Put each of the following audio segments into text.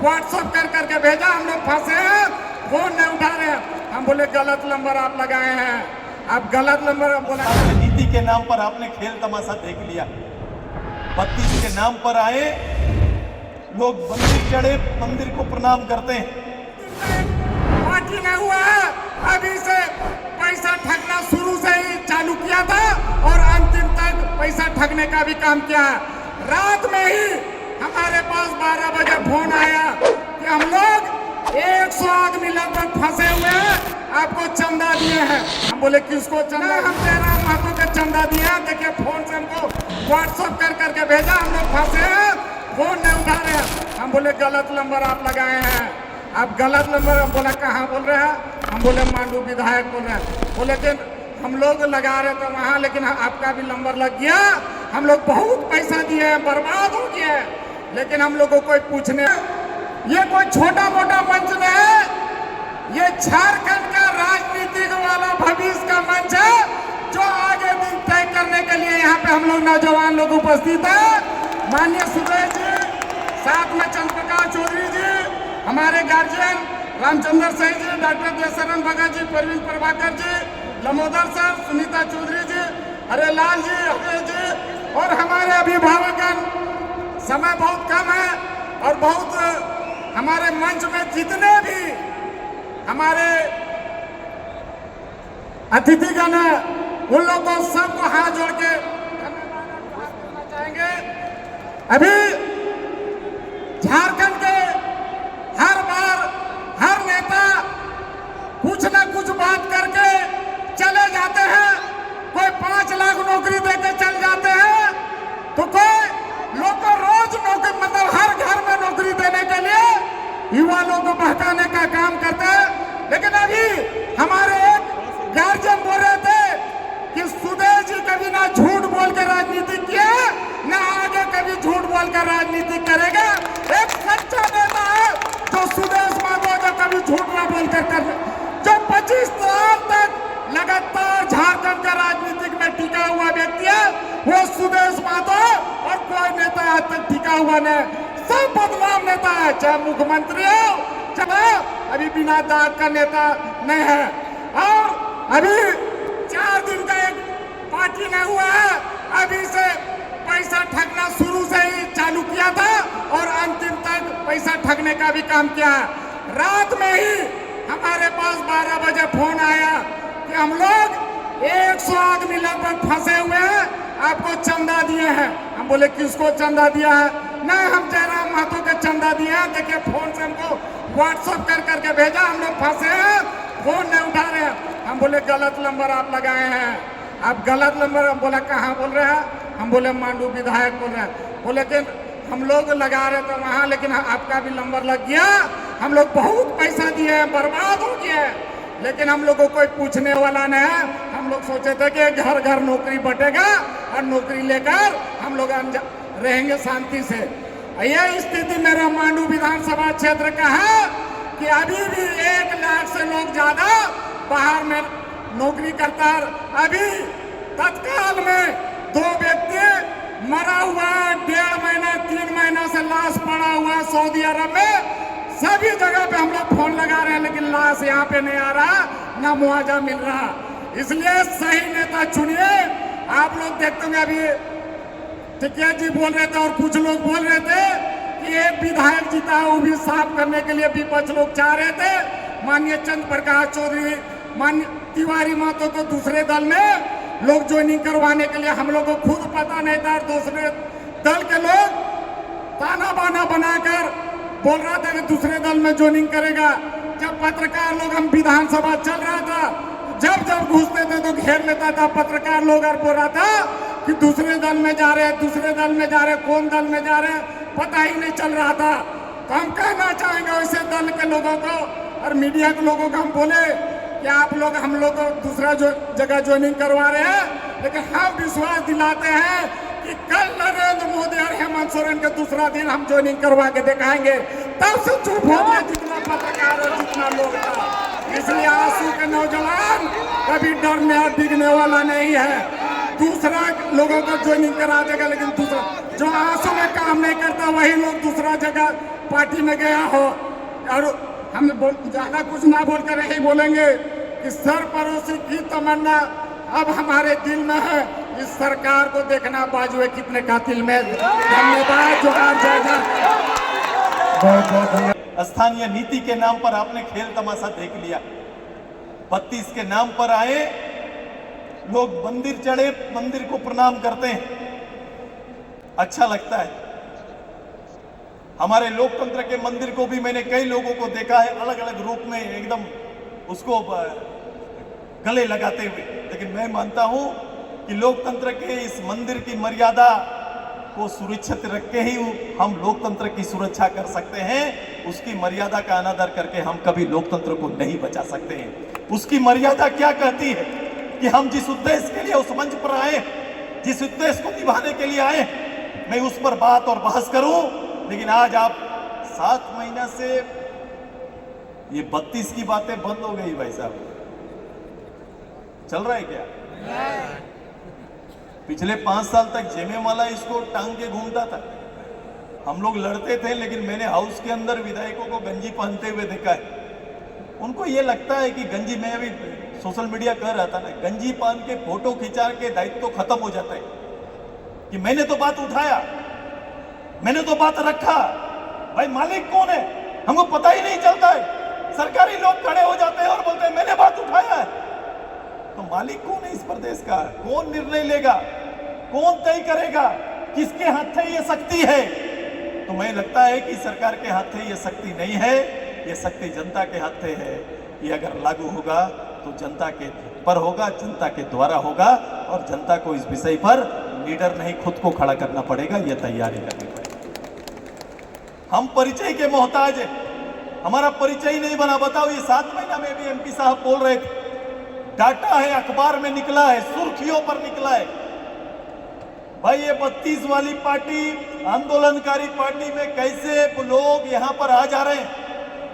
WhatsApp कर करके भेजा, हम लोग फंसे हैं, फोन नहीं उठा रहे हैं। हम बोले गलत नंबर आप लगाए हैं, आप गलत नंबर बोला। नीति के नाम पर आपने खेल तमाशा देख लिया। 32 के नाम पर आए लोग, मंदिर चढ़े, मंदिर को प्रणाम करते हैं। पार्टी नहीं हुआ है, अभी से पैसा ठगना शुरू से ही चालू किया था और अंतिम तक पैसा ठगने का भी काम किया है। रात में ही हमारे पास 12 बजे फोन आया कि हम लोग 100 आदमी लगभग फंसे हुए हैं, आपको चंदा दिए हैं। हम बोले किसको चंदा? हम जयराम महतो के चंदा दिए हैं। देखिए फोन से हमको व्हाट्सएप कर करके भेजा, हम लोग फंसे हैं, फोन नहीं उठा रहे हैं। हम बोले गलत नंबर आप लगाए हैं, आप गलत नंबर। हम बोला कहाँ बोल रहे हैं? हम बोले मांडू विधायक बोल रहे हैं। बोले कि हम लोग लगा रहे थे वहाँ, लेकिन आपका भी नंबर लग गया। हम लोग बहुत पैसा दिए हैं, बर्बाद हो गया है, लेकिन हम लोग को कोई पूछने, ये कोई छोटा मोटा मंच नहीं है, ये झारखंड का राजनीतिक वाला भविष्य का मंच है, जो आगे दिन तय करने के लिए यहाँ पे हम लोग नौजवान लोग उपस्थित है। माननीय सुरेश जी, साथ में चंद्र प्रकाश चौधरी जी, हमारे guardian Ramchandra Singh ji, doctor देसरन Bhagat ji, Parveen Prabhakar ji, Lamodar sir, Sunita Chaudhary जी, हरे लाल जी, हरे जी और हमारे अभिभावकगण। समय बहुत कम है और बहुत हमारे मंच में जितने भी हमारे अतिथिगण हैं, उन लोगों को सबको हाथ जोड़ के धन्यवाद करना चाहेंगे। अभी झारखंड के हर बार हर नेता कुछ न कुछ बात करके चले जाते हैं। कोई 5 लाख नौकरी देके चल जाते हैं, तो कोई लोग को रोज नौकरी, मतलब हर घर में नौकरी देने के लिए युवा लोगों को बहकाने का काम करते हैं। लेकिन अभी हमारे एक गार्जियन बोल रहे थे कि सुदेश जी कभी ना झूठ बोल के राजनीति किया, ना आगे कभी झूठ बोल कर राजनीति करेगा। एक सच्चा नेता है जो सुदेश महतो, जो कभी झूठ ना बोल कर जो 25 साल तक लगातार झारखंड का राजनीतिक में टिका हुआ व्यक्ति है, वो सुदेश महतो, और कोई नेता आज तक टिका हुआ नहीं। सब बदनाम नेता है, चाहे मुख्यमंत्री हो, चाहे अभी बिना दाग का नेता नहीं है। और अभी 4 दिन का एक पार्टी नहीं हुआ है, अभी से पैसा ठगना शुरू से ही चालू किया था और अंतिम तक पैसा ठगने का भी काम किया है। रात में ही हमारे पास 12 बजे फोन आया कि हम लोग 100 आदमी लगभग फंसे हुए हैं, आपको चंदा दिए हैं। हम बोले किसको चंदा दिया है? नहीं, हम जयराम महतो के चंदा दिए हैं। देखिए फोन से हमको व्हाट्सएप कर करके भेजा, हम लोग फंसे हैं, फोन नहीं उठा रहे हैं। हम बोले गलत नंबर आप लगाए हैं, आप गलत नंबर। हम बोला कहाँ बोल रहे हैं? हम बोले मांडू विधायक बोल रहे हैं। बोले कि हम लोग लगा रहे थे वहाँ, लेकिन आपका भी नंबर लग गया। हम लोग बहुत पैसा दिए हैं, बर्बाद हो गया है, लेकिन हम लोग को कोई पूछने वाला नहीं है। हम लोग सोचे थे कि घर घर नौकरी बटेगा और नौकरी लेकर हम लोग रहेंगे शांति से। यह स्थिति मेरा मांडू विधानसभा क्षेत्र का है कि अभी भी 1 लाख से लोग ज्यादा बाहर में नौकरी करता है। अभी तत्काल में 2 व्यक्ति मरा हुआ, 1.5 महीना 3 महीना से लाश पड़ा हुआ सऊदी अरब में। सभी जगह पे हम लोग फोन लगा रहे हैं, लेकिन लाश यहाँ पे नहीं आ रहा, ना मुआवजा मिल रहा। इसलिए सही नेता चुनिए। आप लोग देखते होंगे, अभी टिकिया जी बोल रहे थे और कुछ लोग बोल रहे थे कि एक विधायक जीता है, वो भी साफ करने के लिए विपक्ष लोग चाह रहे थे। माननीय चंद्र प्रकाश चौधरी, माननीय तिवारी महतो को दूसरे दल में लोग ज्वाइनिंग करवाने के लिए, हम लोग को खुद पता नहीं था, दूसरे दल के लोग ताना बाना बनाकर बोल रहा था कि दूसरे दल में ज्वाइनिंग करेगा। जब पत्रकार लोग, हम विधानसभा चल रहा था, जब घुसते थे तो घेर लेता था पत्रकार लोग और बोल रहा था कि दूसरे दल में जा रहे हैं, दूसरे दल में जा रहे हैं, कौन दल में जा रहे हैं पता ही नहीं चल रहा था। तो हम कहना चाहेंगे वैसे दल के लोगों को और मीडिया के लोगों को, हम बोले कि आप लोग हम लोग को दूसरा जगह ज्वाइनिंग करवा रहे हैं, लेकिन हम विश्वास दिलाते हैं कि कल नरेंद्र मोदी और हेमंत सोरेन के दूसरा दिन हम ज्वाइनिंग करवा के दिखाएंगे। तब से चुप हो गया जितना पत्रकार और जितना लोग था। इसलिए आंसू के नौजवान कभी डरने और डिगने वाला नहीं है। दूसरा लोगों को ज्वाइनिंग करा देगा, लेकिन दूसरा जो आंसू में काम नहीं करता वही लोग दूसरा जगह पार्टी में गया हो, और हम ज्यादा कुछ ना बोलकर यही बोलेंगे कि सरपरोशी की तमन्ना अब हमारे दिल में है, इस सरकार को देखना बाजुए कितने कातिल में। धन्यवाद, जोहार, जय जय। बहुत बहुत धन्यवाद। स्थानीय नीति के नाम पर आपने खेल तमाशा देख लिया। 32 के नाम पर आए लोग, मंदिर चढ़े, मंदिर को प्रणाम करते हैं, अच्छा लगता है। हमारे लोकतंत्र के मंदिर को भी मैंने कई लोगों को देखा है अलग अलग रूप में, एकदम उसको गले लगाते हुए, लेकिन मैं मानता हूं कि लोकतंत्र के इस मंदिर की मर्यादा को सुरक्षित रख के ही हम लोकतंत्र की सुरक्षा कर सकते हैं। उसकी मर्यादा का अनादर करके हम कभी लोकतंत्र को नहीं बचा सकते हैं। उसकी मर्यादा क्या कहती है कि हम जिस उद्देश्य के लिए उस मंच पर आए, जिस उद्देश्य को निभाने के लिए आए, मैं उस पर बात और बहस करूं। लेकिन आज आप 7 महीना से ये 32 की बातें बंद हो गई। भाई साहब, चल रहा है क्या? पिछले 5 साल तक जयमाला इसको टांग के घूमता था। हम लोग लड़ते थे, लेकिन मैंने हाउस के अंदर विधायकों को गंजी पहनते हुए देखा है। उनको ये लगता है कि गंजी, मैं अभी सोशल मीडिया कर रहा था ना, गंजी पहन के फोटो खिंचा के दायित्व तो खत्म हो जाता है कि मैंने तो बात उठाया, मैंने तो बात रखा। भाई मालिक कौन है हमको पता ही नहीं चलता है। सरकारी लोग खड़े हो जाते हैं और बोलते हैं मैंने बात उठाया है। तो मालिक कौन है इस प्रदेश का? कौन निर्णय लेगा? कौन तय करेगा? किसके हाथ में ये शक्ति है? तो मैं लगता है कि सरकार के हाथ में ये शक्ति नहीं है, ये शक्ति जनता के हाथ में है। ये अगर लागू होगा तो जनता के पर होगा, जनता के द्वारा होगा, और जनता को इस विषय पर लीडर नहीं खुद को खड़ा करना पड़ेगा, ये तैयारी करनी पड़ेगी। हम परिचय के मोहताज हैं, हमारा परिचय नहीं बना। बताओ, ये 7 महीना में भी एमपी साहब बोल रहे थे, डाटा है, अखबार में निकला है, सुर्खियों पर निकला है। भाई ये 32 वाली पार्टी, आंदोलनकारी पार्टी में कैसे लोग यहां पर आ जा रहे हैं,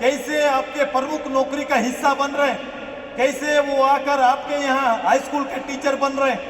कैसे आपके प्रमुख नौकरी का हिस्सा बन रहे हैं, कैसे वो आकर आपके यहाँ हाई स्कूल के टीचर बन रहे हैं,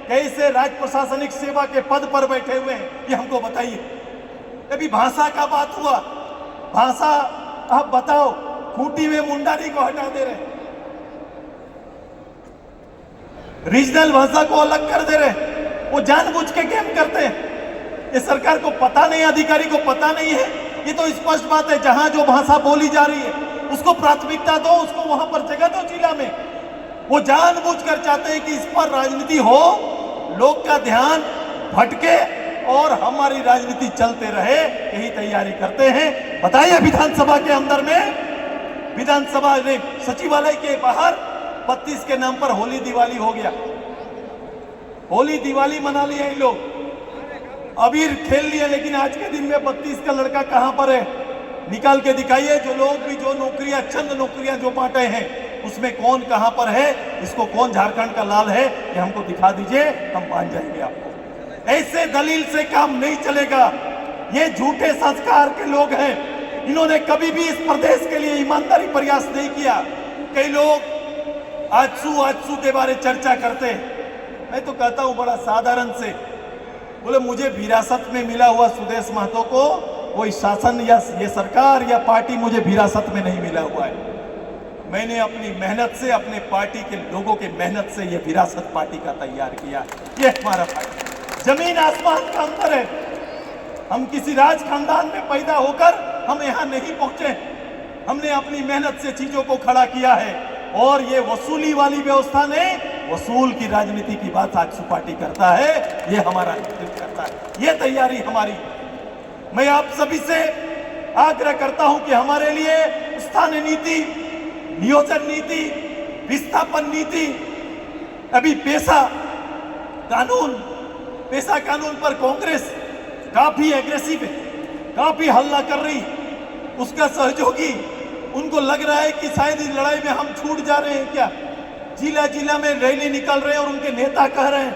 कैसे राज प्रशासनिक सेवा के पद पर बैठे हुए हैं, ये हमको बताइए। अभी भाषा का बात हुआ, भाषा आप बताओ, खूंटी में मुंडारी को हटा दे रहे, रीजनल भाषा को अलग कर दे रहे, वो जानबूझ के गेम करते हैं। ये सरकार को पता नहीं, अधिकारी को पता नहीं है। ये तो स्पष्ट बात है, जहां जो भाषा बोली जा रही है उसको प्राथमिकता दो, उसको वहां पर जगह दो जिला में। वो जानबूझकर चाहते हैं कि इस पर राजनीति हो, लोग का ध्यान भटके और हमारी राजनीति चलते रहे, यही तैयारी करते हैं। बताइए, विधानसभा के अंदर में, विधानसभा सचिवालय के बाहर 32 के नाम पर होली दिवाली हो गया। होली दिवाली मना लिया इन लोग, अबीर खेल लिया, लेकिन आज के दिन में 32 का लड़का कहां पर है? निकाल के दिखाइए। जो लोग भी जो नौकरियां, चंद नौकरियां जो बांटे हैं, उसमें कौन कहां पर है, इसको कौन झारखंड का लाल है, ये हमको दिखा दीजिए, हम मान जाएंगे आपको। ऐसे दलील से काम नहीं चलेगा। ये झूठे संस्कार के लोग हैं, इन्होंने कभी भी इस प्रदेश के लिए ईमानदारी प्रयास नहीं किया। कई लोग आजसू के बारे चर्चा करते हैं। मैं तो कहता हूं बड़ा साधारण से, बोले मुझे विरासत में मिला हुआ सुदेश महतो को कोई शासन या ये सरकार या पार्टी मुझे विरासत में नहीं मिला हुआ है। मैंने अपनी मेहनत से, अपने पार्टी के लोगों के मेहनत से ये विरासत पार्टी का तैयार किया। ये हमारा पार्टी जमीन आसमान का अंतर है। हम किसी राज खानदान में पैदा होकर हम यहाँ नहीं पहुंचे, हमने अपनी मेहनत से चीजों को खड़ा किया है। और ये वसूली वाली व्यवस्था नहीं, वसूल की राजनीति की बात आजसू पार्टी करता है, ये हमारा नेतृत्व करता है, ये तैयारी हमारी। मैं आप सभी से आग्रह करता हूं कि हमारे लिए स्थानीय नीति, नियोजन नीति, विस्थापन नीति, अभी पेशा कानून पर कांग्रेस काफी एग्रेसिव है, काफी हल्ला कर रही। उसका सहयोगी, उनको लग रहा है कि शायद इस लड़ाई में हम छूट जा रहे हैं क्या। जिला जिला में रैली निकल रहे हैं और उनके नेता कह रहे हैं,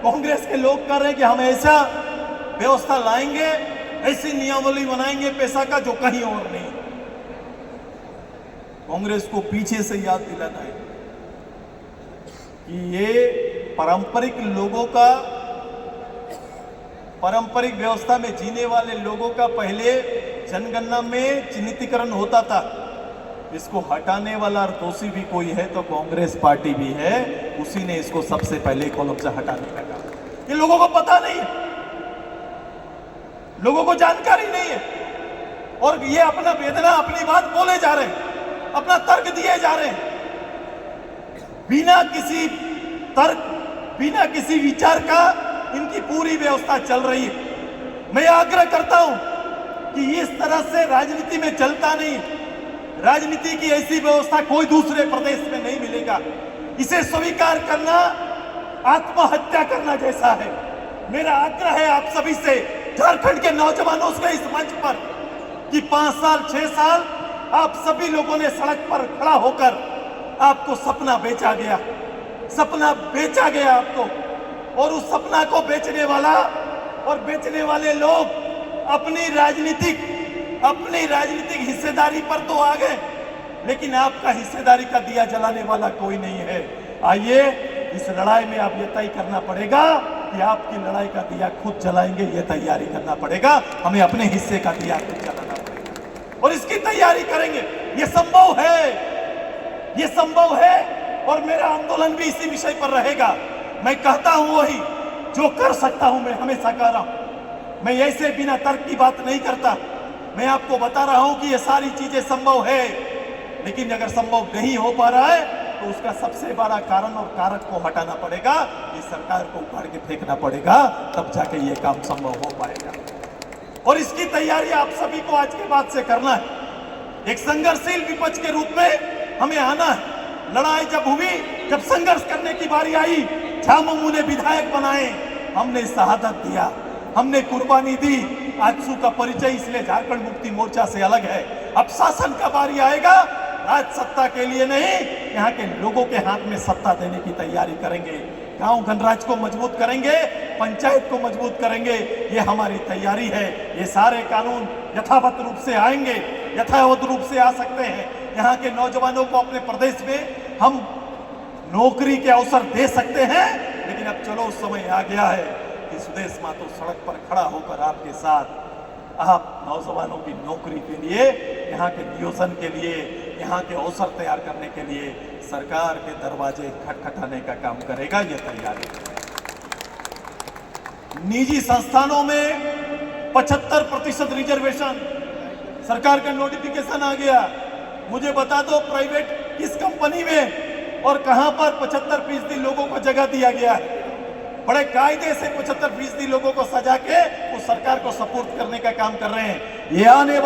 कांग्रेस के लोग कह रहे हैं कि हम ऐसा व्यवस्था लाएंगे, ऐसी नियमावली बनाएंगे पैसा का जो कहीं और नहीं। कांग्रेस को पीछे से याद दिलाना है कि ये पारंपरिक लोगों का पारंपरिक व्यवस्था में जीने वाले लोगों का पहले जनगणना में चिन्हितीकरण होता था। इसको हटाने वाला और दोषी भी कोई है तो कांग्रेस पार्टी भी है। उसी ने इसको सबसे पहले कॉलम से हटाने का काम। ये लोगों को पता नहीं है, लोगों को जानकारी नहीं है, और ये अपना वेदना, अपनी बात बोले जा रहे हैं, अपना तर्क दिए जा रहे हैं, बिना किसी तर्क, बिना किसी विचार का इनकी पूरी व्यवस्था चल रही है। मैं आग्रह करता हूं कि इस तरह से राजनीति में चलता नहीं। राजनीति की ऐसी व्यवस्था कोई दूसरे प्रदेश में नहीं मिलेगा। इसे स्वीकार करना आत्महत्या करना जैसा है। मेरा आग्रह है आप सभी से, झारखंड के नौजवानों से इस मंच पर, कि 5 साल 6 साल आप सभी लोगों ने सड़क पर खड़ा होकर, आपको सपना बेचा गया, सपना बेचा गया आपको, और उस सपना को बेचने वाला और बेचने वाले लोग अपनी राजनीतिक हिस्सेदारी पर तो आ गए, लेकिन आपका हिस्सेदारी का दिया जलाने वाला कोई नहीं है। आइए, इस लड़ाई में आप ये तय करना पड़ेगा कि आपकी लड़ाई का दिया खुद जलाएंगे, ये तैयारी करना पड़ेगा। हमें अपने हिस्से का दिया खुद जलाना पड़ेगा और इसकी तैयारी करेंगे। ये संभव है, ये संभव है, और मेरा आंदोलन भी इसी विषय पर रहेगा। मैं कहता हूं वही जो कर सकता हूं, मैं हमेशा कह रहा हूं। मैं ऐसे बिना तर्क की बात नहीं करता। मैं आपको बता रहा हूं कि ये सारी चीजें संभव है, लेकिन अगर संभव नहीं हो पा रहा है तो उसका सबसे बड़ा कारण और कारक को हटाना पड़ेगा। इस सरकार को उखाड़ के फेंकना पड़ेगा, तब जाके ये काम संभव हो पाएगा। और इसकी तैयारी आप सभी को आज के बाद से करना है। एक संघर्षशील विपक्ष के रूप में हमें आना है। लड़ाई जब हुई, जब संघर्ष करने की बारी आई, झामुमो ने विधायक बनाए, हमने शहादत दिया, हमने कुर्बानी दी। आजसू का परिचय इसलिए झारखंड मुक्ति मोर्चा से अलग है। अब शासन का बारी आएगा, राज सत्ता के लिए नहीं, यहाँ के लोगों के हाथ में सत्ता देने की तैयारी करेंगे। गांव गणराज्य को मजबूत करेंगे, पंचायत को मजबूत करेंगे, ये हमारी तैयारी है। ये सारे कानून यथावत रूप से आएंगे, यथावत रूप से आ सकते हैं। यहाँ के नौजवानों को अपने प्रदेश में हम नौकरी के अवसर दे सकते हैं, लेकिन अब चलो उस समय आ गया है कि सुदेश मातो सड़क पर खड़ा होकर आपके साथ, आप नौजवानों की नौकरी के लिए, यहाँ के नियोजन के लिए, यहाँ के अवसर तैयार करने के लिए सरकार के दरवाजे खटखटाने का काम करेगा। ये तैयारी। निजी संस्थानों में 75% रिजर्वेशन, सरकार का नोटिफिकेशन आ गया। मुझे बता दो प्राइवेट किस कंपनी में और कहां पर 75% लोगों को जगह दिया गया है। बड़े कायदे से 75% लोगों को सजा के उस सरकार को सपोर्ट करने का काम कर रहे हैं। ये आने